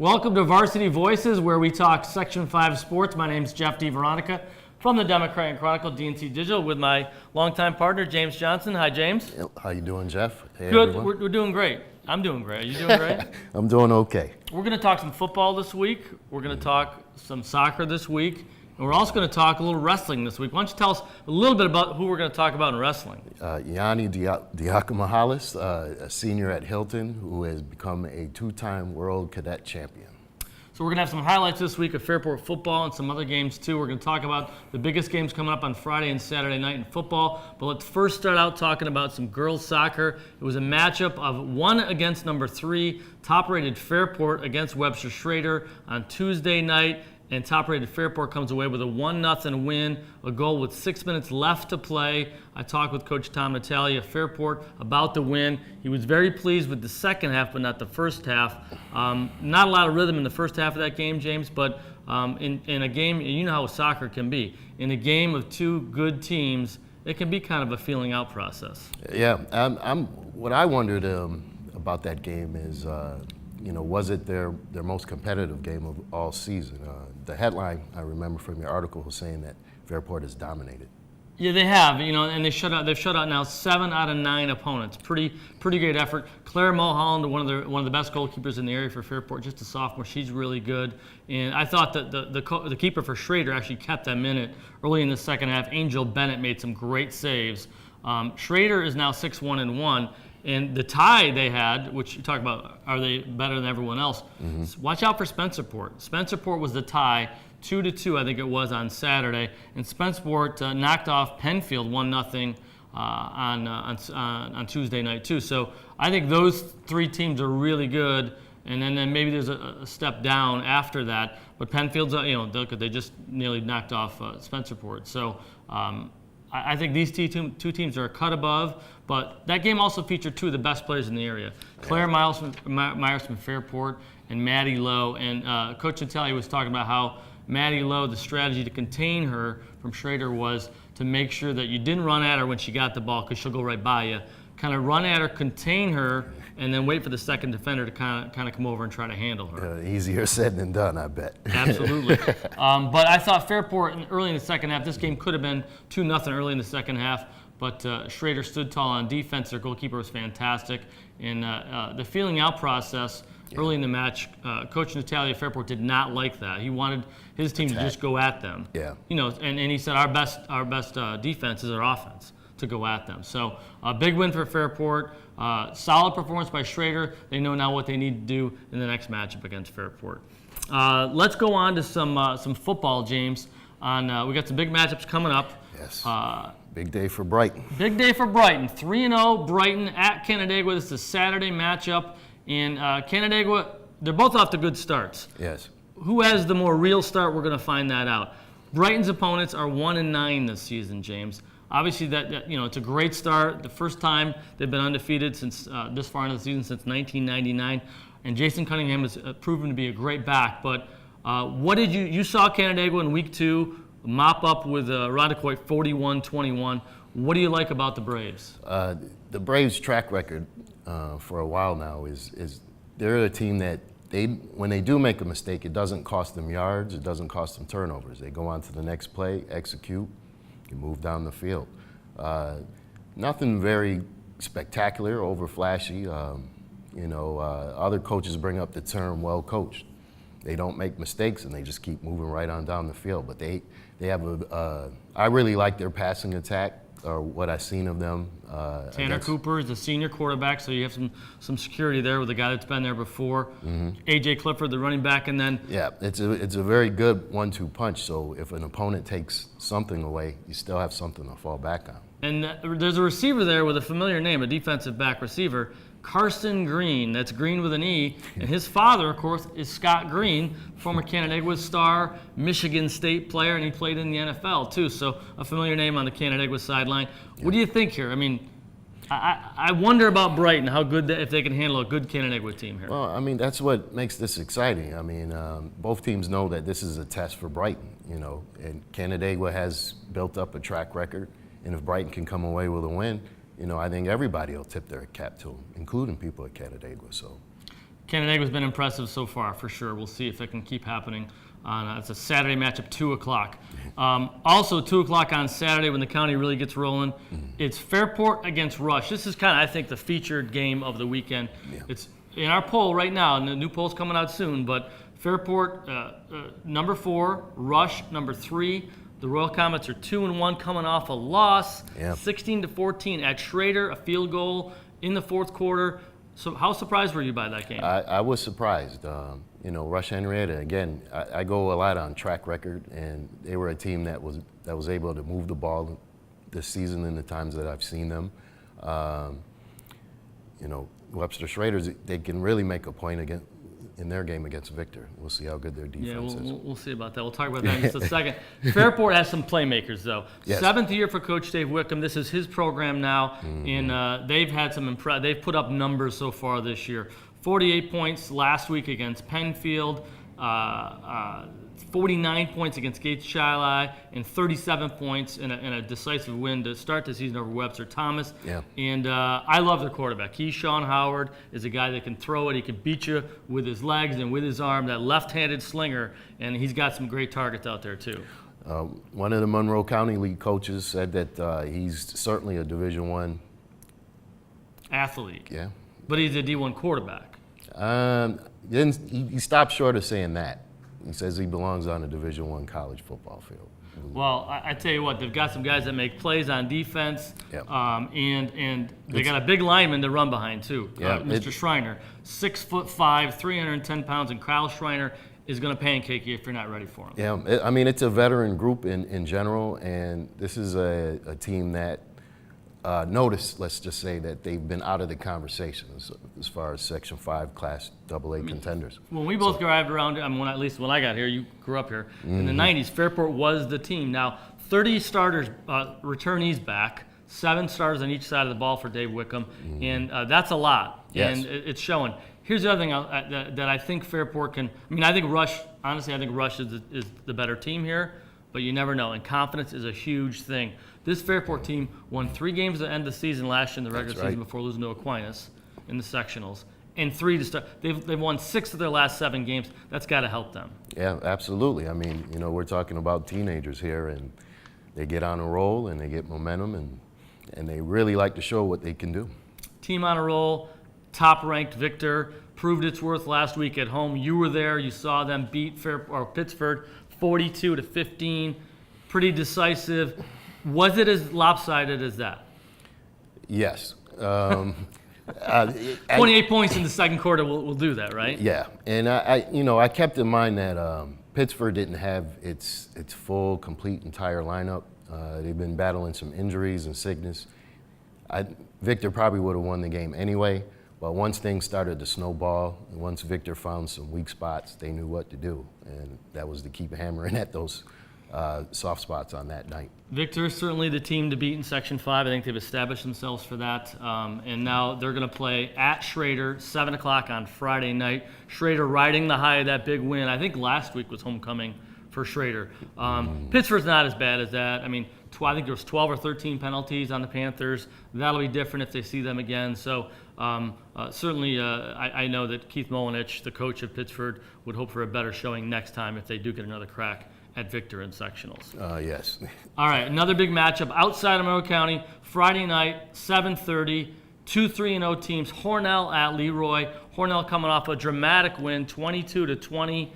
Welcome to Varsity Voices, where we talk Section 5 sports. My name's Jeff DiVeronica from the Democrat and Chronicle, DNC Digital, with my longtime partner, James Johnson. Hi, James. How you doing, Jeff? Hey, Good. Everyone. We're doing great. I'm doing great. Are you doing great? I'm doing okay. We're going to talk some football this week. We're going to talk some soccer this week. And we're also going to talk a little wrestling this week. Why don't you tell us a little bit about who we're going to talk about in wrestling? Yani Dakis, a senior at Hilton, who has become a two-time world cadet champion. So we're going to have some highlights this week of Fairport football and some other games too. We're going to talk about the biggest games coming up on Friday and Saturday night in football. But let's first start out talking about some girls soccer. It was a matchup of 1 against number 3, top-rated Fairport against Webster Schrader on Tuesday night. And top-rated Fairport comes away with a 1-0 win, a goal with 6 minutes left to play. I talked with Coach Tom Natalia of Fairport about the win. He was very pleased with the second half, but not the first half. Not a lot of rhythm in the first half of that game, James, but in a game, you know how soccer can be. In a game of two good teams, it can be kind of a feeling out process. Yeah, what I wondered about that game is, was it their most competitive game of all season? The headline I remember from your article was saying that Fairport has dominated. Yeah, they have, and they've shut out now 7 out of 9 opponents. Pretty great effort. Claire Mulholland, one of the best goalkeepers in the area for Fairport, just a sophomore. She's really good. And I thought that the keeper for Schrader actually kept them in it early in the second half. Angel Bennett made some great saves. Schrader is now 6-1-1. And the tie they had, which you talk about, are they better than everyone else? Mm-hmm. Watch out for Spencerport. Spencerport was the tie, 2-2, I think it was, on Saturday. And Spencerport knocked off Penfield 1-0 on Tuesday night too. So I think those three teams are really good. And then maybe there's a step down after that. But Penfield's, they just nearly knocked off Spencerport. So I think these two teams are a cut above, but that game also featured 2 of the best players in the area. Claire Myers from Fairport and Maddie Lowe. And Coach Natalia was talking about how Maddie Lowe, the strategy to contain her from Schrader was to make sure that you didn't run at her when she got the ball, because she'll go right by you. Kind of run at her, contain her, and then wait for the second defender to kind of come over and try to handle her. Easier said than done, I bet. Absolutely. But I thought Fairport early in the second half, this game could have been 2-0 early in the second half, but Schrader stood tall on defense. Their goalkeeper was fantastic. And the feeling out process early in the match, Coach Natalia Fairport did not like that. He wanted his team to just go at them. Yeah. And he said our best defense is our offense, to go at them. So a big win for Fairport. Solid performance by Schrader. They know now what they need to do in the next matchup against Fairport. Let's go on to some football, James. We got some big matchups coming up. Yes. Big day for Brighton. Big day for Brighton. 3-0 Brighton at Canandaigua. This is a Saturday matchup. And Canandaigua, they're both off to good starts. Yes. Who has the more real start? We're going to find that out. Brighton's opponents are 1-9 this season, James. Obviously, that it's a great start. The first time they've been undefeated since this far into the season, since 1999. And Jason Cunningham has proven to be a great back. But what did you saw Canandaigua in week 2 mop up with Rondequoit 41-21. What do you like about the Braves? The Braves' track record for a while now is they're a team that when they do make a mistake, it doesn't cost them yards, it doesn't cost them turnovers. They go on to the next play, execute, and move down the field. Nothing very spectacular, over flashy. Other coaches bring up the term well coached. They don't make mistakes and they just keep moving right on down the field. But they have I really like their passing attack, or what I've seen of them. Tanner Cooper is the senior quarterback, so you have some security there with a guy that's been there before. Mm-hmm. A.J. Clifford, the running back, and then... Yeah, it's a very good 1-2 punch, so if an opponent takes something away, you still have something to fall back on. And there's a receiver there with a familiar name, a defensive back receiver, Carson Green. That's Green with an E. And his father, of course, is Scott Green, former Canandaigua star, Michigan State player, and he played in the NFL too. So a familiar name on the Canandaigua sideline. Yeah. What do you think here? I mean, I wonder about Brighton, how good if they can handle a good Canandaigua team here. Well, I mean, that's what makes this exciting. I mean, both teams know that this is a test for Brighton, and Canandaigua has built up a track record. And if Brighton can come away with a win, I think everybody will tip their cap to them, including people at Canandaigua. So Canandaigua's been impressive so far, for sure. We'll see if it can keep happening. It's a Saturday matchup, 2 o'clock. Also, 2 o'clock on Saturday when the county really gets rolling. It's Fairport against Rush. This is kind of, I think, the featured game of the weekend. Yeah. It's in our poll right now, and the new poll's coming out soon, but Fairport, number 4, Rush, number 3. The Royal Comets are 2-1 coming off a loss, 16-14 at Schrader, a field goal in the fourth quarter. So how surprised were you by that game? I was surprised. Rush Henrietta, again, I go a lot on track record, and they were a team that was able to move the ball this season in the times that I've seen them. Webster Schrader's, they can really make a point in their game against Victor. We'll see how good their defense is. We'll see about that. We'll talk about that in just a second. Fairport has some playmakers, though. Yes. 7th year for Coach Dave Wickham. This is his program now, and they've had some they've put up numbers so far this year. 48 points last week against Penfield, 49 points against Gates Shiloh, and 37 points in a decisive win to start the season over Webster Thomas. Yeah. And I love their quarterback. Sean Howard is a guy that can throw it. He can beat you with his legs and with his arm, that left-handed slinger, and he's got some great targets out there too. One of the Monroe County League coaches said that he's certainly a Division I athlete. Yeah. But he's a D1 quarterback. He stopped short of saying that. He says he belongs on a Division I college football field. Well, I tell you what, they've got some guys that make plays on defense, and they got a big lineman to run behind too. Mr. Schreiner, 6'5", 310 pounds, and Kyle Schreiner is going to pancake you if you're not ready for him. Yeah, I mean, it's a veteran group in general, and this is a team that notice, let's just say, that they've been out of the conversation as far as Section 5 Class AA contenders. When we both arrived around, at least when I got here, you grew up here, in the 90s, Fairport was the team. Now, 30 starters, returnees back, 7 starters on each side of the ball for Dave Wickham, and that's a lot, and it's showing. Here's the other thing that I think Fairport can, I think Rush, honestly, I think Rush is the better team here, but you never know, and confidence is a huge thing. This Fairport team won 3 games at the end of the season last year in the regular season before losing to Aquinas in the sectionals, and 3 to start. They've won 6 of their last 7 games. That's got to help them. Yeah, absolutely. I mean, we're talking about teenagers here, and they get on a roll and they get momentum, and they really like to show what they can do. Team on a roll, top-ranked Victor proved its worth last week at home. You were there. You saw them beat Pittsburgh 42-15. Pretty decisive. Was it as lopsided as that? Yes. 28 points in the second quarter will do that, right? Yeah, and I kept in mind that Pittsburgh didn't have its full, complete, entire lineup. They've been battling some injuries and sickness. Victor probably would have won the game anyway, but once things started to snowball, and once Victor found some weak spots, they knew what to do, and that was to keep hammering at those soft spots on that night. Victor is certainly the team to beat in Section 5. I think they've established themselves for that. And now they're going to play at Schrader, 7 o'clock on Friday night. Schrader riding the high of that big win. I think last week was homecoming for Schrader. Pittsburgh's not as bad as that. I think there was 12 or 13 penalties on the Panthers. That'll be different if they see them again. So certainly I know that Keith Molinich, the coach of Pittsburgh, would hope for a better showing next time if they do get another crack at Victor in sectionals. Yes. All right, another big matchup outside of Monroe County, Friday night, 7:30, 2 3-0 teams, Hornell at Leroy. Hornell coming off a dramatic win, 22-20,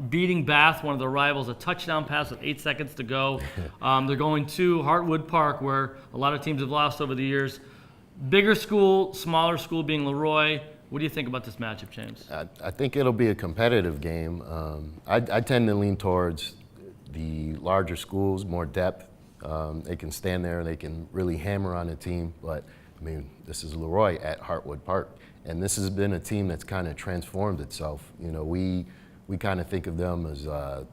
beating Bath, one of the rivals, a touchdown pass with 8 seconds to go. They're going to Hartwood Park, where a lot of teams have lost over the years. Bigger school, smaller school being Leroy. What do you think about this matchup, James? I think it'll be a competitive game. I tend to lean towards the larger schools, more depth. They can stand there, they can really hammer on a team. But, this is Leroy at Hartwood Park. And this has been a team that's kind of transformed itself. We kind of think of them as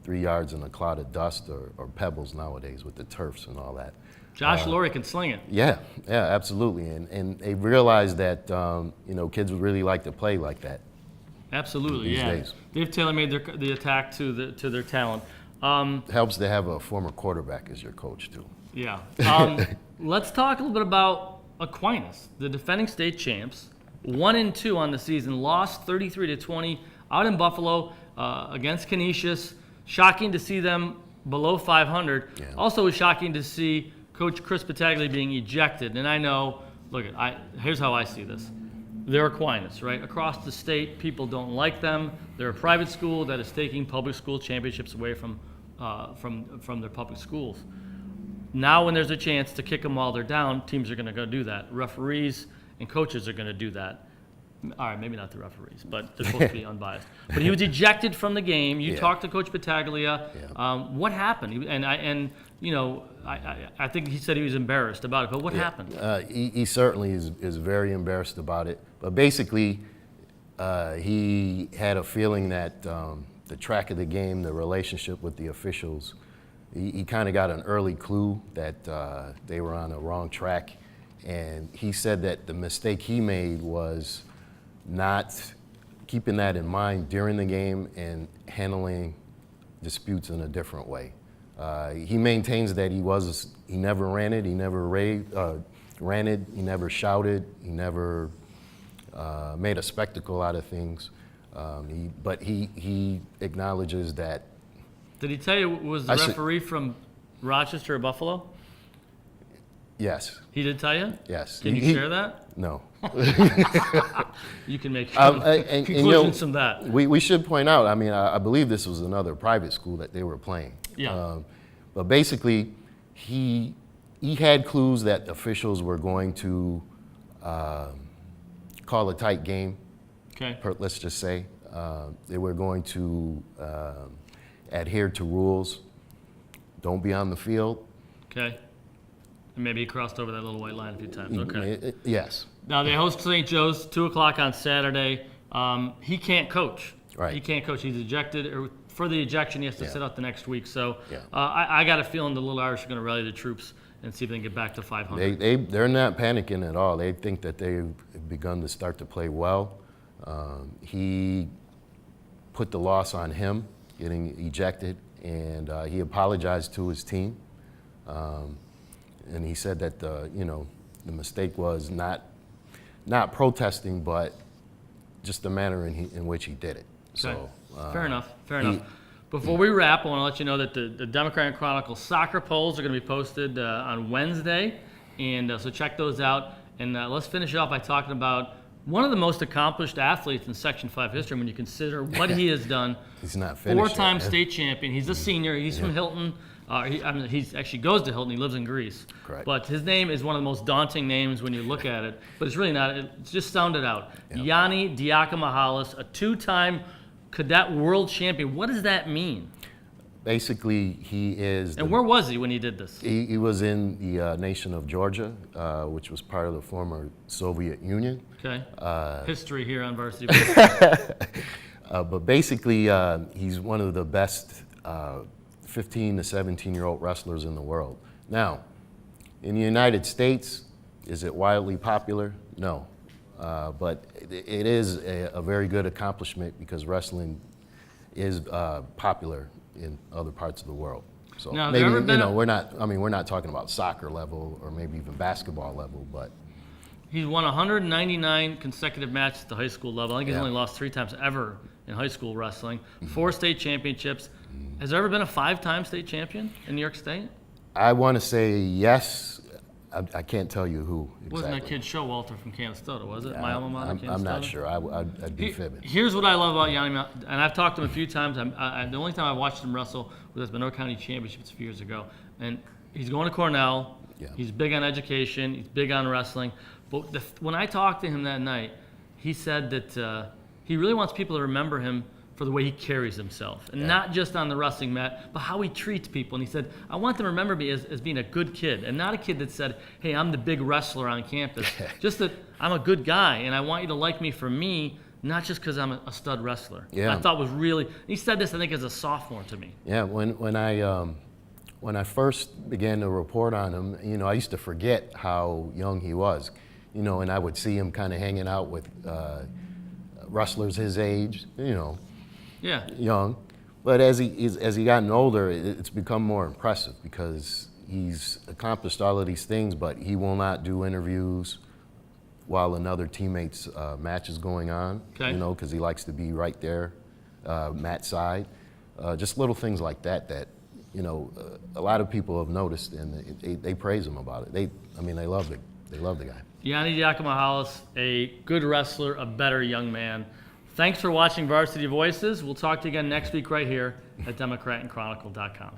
3 yards in a cloud of dust or pebbles nowadays with the turfs and all that. Josh Laurie can sling it. Yeah, absolutely. And they realized that, kids would really like to play like that. Absolutely, these days. They've tailor-made the attack to their talent. Helps to have a former quarterback as your coach, too. Yeah. Let's talk a little bit about Aquinas, the defending state champs. 1-2 on the season, lost 33-20 out in Buffalo against Canisius. Shocking to see them below 500. Yeah. Also, it was shocking to see Coach Chris Battaglia being ejected. And I know, here's how I see this. They're Aquinas, right? Across the state, people don't like them. They're a private school that is taking public school championships away from their public schools. Now when there's a chance to kick them while they're down, teams are going to go do that. Referees and coaches are going to do that. All right, maybe not the referees, but they're supposed to be unbiased. But he was ejected from the game. You talked to Coach Battaglia. Yeah. What happened? I think he said he was embarrassed about it, but what happened? He certainly is very embarrassed about it. But basically, he had a feeling that the track of the game, the relationship with the officials, he kind of got an early clue that they were on a wrong track. And he said that the mistake he made was not keeping that in mind during the game and handling disputes in a different way. He maintains that he never ranted, he never ranted, he never shouted, he never made a spectacle out of things. But he acknowledges that. Did he tell you was the referee from Rochester or Buffalo? Yes. He did tell you? Yes. Can you share that? No. You can make conclusions from that. We should point out, I believe this was another private school that they were playing. Yeah. But basically, he had clues that officials were going to call a tight game. Okay. Let's just say. They were going to adhere to rules. Don't be on the field. Okay. And maybe he crossed over that little white line a few times. Okay. Yes. Now they host St. Joe's 2:00 on Saturday. He can't coach. Right. He can't coach. He's ejected. Or for the ejection, he has to sit out the next week. So Yeah. I got a feeling the Little Irish are going to rally the troops and see if they can get back to 500. They're not panicking at all. They think that they've begun to start to play well. He put the loss on him, getting ejected, and he apologized to his team. And he said that the mistake was not protesting, but just the manner in which he did it. Okay. So Fair enough. Before we wrap, I want to let you know that the Democrat and Chronicle soccer polls are going to be posted on Wednesday, and so check those out. And let's finish it off by talking about one of the most accomplished athletes in Section 5 history when you consider what he has done. He's not finished. 4-time yet. state champion. He's a senior. He's from Hilton. He actually goes to Hilton. He lives in Greece. Correct. But his name is one of the most daunting names when you look at it. But it's really not. It's just sounded out. Yep. Yani Dakis, a 2-time cadet world champion. What does that mean? Basically, he is. And where was he when he did this? He was in the nation of Georgia, which was part of the former Soviet Union. Okay. History here on Varsity Voices. But basically, he's one of the best 15 to 17-year-old wrestlers in the world. Now, in the United States, is it wildly popular? No. But it is a very good accomplishment because wrestling is popular in other parts of the world. So Now, maybe we're not talking about soccer level or maybe even basketball level, but He's won 199 consecutive matches at the high school level. I think he's only lost 3 times ever in high school wrestling. 4 state championships. Has there ever been a 5-time state champion in New York State? I want to say yes. I can't tell you who exactly. Wasn't that kid Showalter from Canastota, was it? My alma mater, I'm not Canastota? sure. I'd be fibbing. Here's what I love about Yani, and I've talked to him a few times. The only time I watched him wrestle was at the Monroe County Championships a few years ago. And he's going to Cornell. Yeah. He's big on education. He's big on wrestling. But when I talked to him that night, he said that he really wants people to remember him for the way he carries himself. And not just on the wrestling mat, but how he treats people. And he said, I want them to remember me as being a good kid, and not a kid that said, hey, I'm the big wrestler on campus. Just that I'm a good guy, and I want you to like me for me, not just because I'm a stud wrestler. Yeah. I thought was really, he said this, I think, as a sophomore to me. Yeah, when I first began to report on him, I used to forget how young he was, and I would see him kind of hanging out with wrestlers his age, young. But as he gotten older, it's become more impressive because he's accomplished all of these things, but he will not do interviews while another teammate's match is going on, Okay. you know, because he likes to be right there, Matt's side. Just little things like that that, you know, a lot of people have noticed, and they praise him about it. They love the guy. Yani Dakis, a good wrestler, a better young man. Thanks for watching Varsity Voices. We'll talk to you again next week right here at DemocratandChronicle.com.